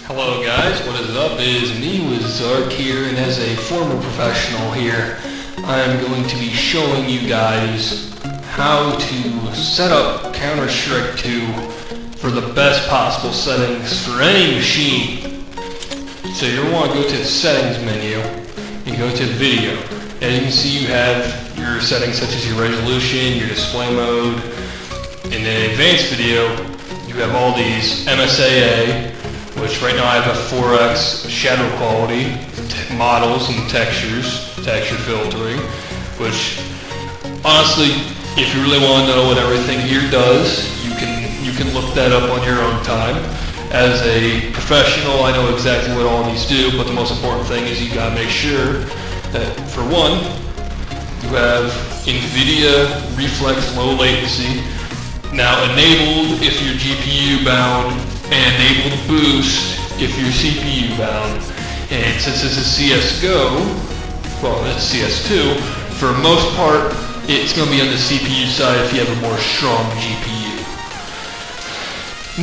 Hello guys, what is up? It is me, Wizark here, and as a former professional here, I am going to be showing you guys how to set up Counter-Strike 2 for the best possible settings for any machine. So you're going to want to go to the settings menu and go to video. As you can see, you have your settings such as your resolution, your display mode. In the advanced video, you have all these MSAA, which right now I have a 4x shadow quality, models and textures, texture filtering, which honestly, if you really want to know what everything here does, you can look that up on your own time. As a professional, I know exactly what all these do, but the most important thing is you gotta make sure that, for one, you have NVIDIA Reflex Low Latency now enabled if you're GPU bound, and enable boost if you're CPU bound. And since this is CSGO, well, it's CS2, for most part, it's going to be on the CPU side if you have a more strong GPU.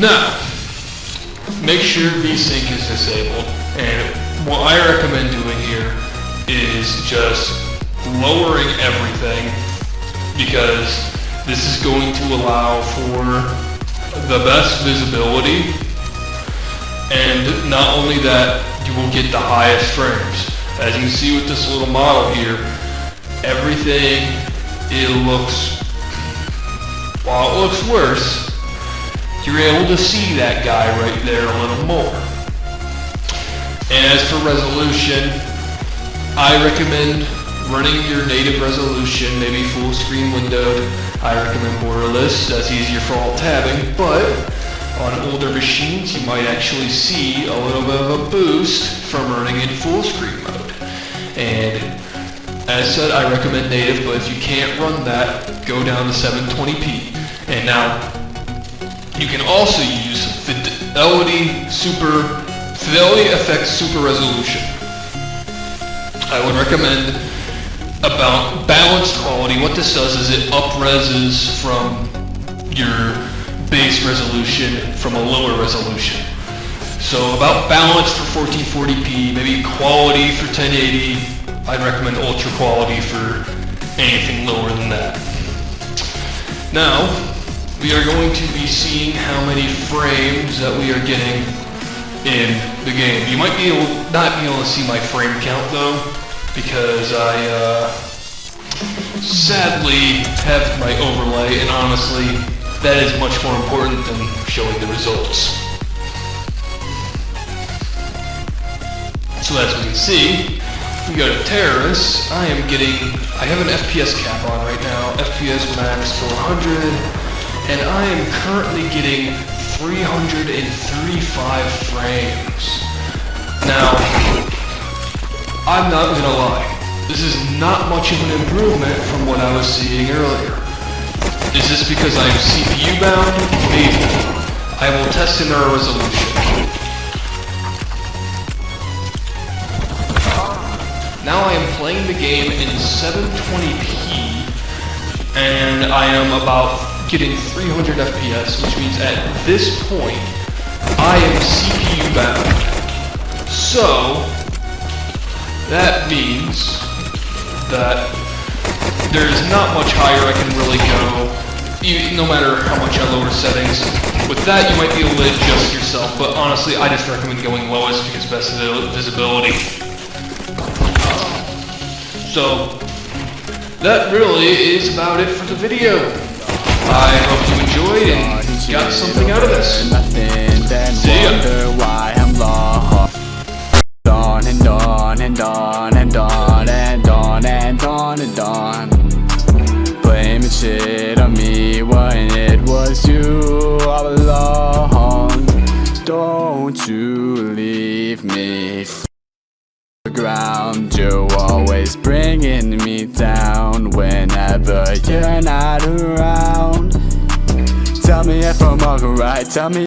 Now, make sure VSync is disabled, and what I recommend doing here is just lowering everything, because this is going to allow for the best visibility, and not only that, you will get the highest frames. As you can see with this little model here, everything, while it looks worse, you're able to see that guy right there a little more. And as for resolution, I recommend running your native resolution, maybe full screen windowed. I recommend borderless, that's easier for alt tabbing, but on older machines you might actually see a little bit of a boost from running in full screen mode. And as said, I recommend native, but if you can't run that, go down to 720p. And now, you can also use Fidelity FX Super Resolution. I would recommend about balanced quality. What this does is it up-reses from your base resolution from a lower resolution. So about balance for 1440p, maybe quality for 1080. I'd recommend ultra quality for anything lower than that. Now, we are going to be seeing how many frames that we are getting in the game. You might not be able to see my frame count though, because I sadly have my overlay, and honestly, that is much more important than showing the results. So as we can see, if we go to terrorists, I have an FPS cap on right now, FPS max 400, and I am currently getting 335 frames. Now, I'm not gonna lie, this is not much of an improvement from what I was seeing earlier. Is this because I'm CPU bound? Maybe. I will test in our resolution. Now I am playing the game in 720p, and I am about getting 300 FPS, which means at this point, I am CPU bound. So, that means that there's not much higher I can really go, no matter how much I lower settings. With that, you might be able to adjust yourself, but honestly, I just recommend going lowest because best visibility. So, that really is about it for the video. I hope you enjoyed and got something out of this. See ya. Why I'm lost. On and on and on and on and on and on and on. Blaming shit on me when it was you all along. Don't you leave me the ground. You're always bringing me down whenever you're not around. Tell me if I'm alright, tell me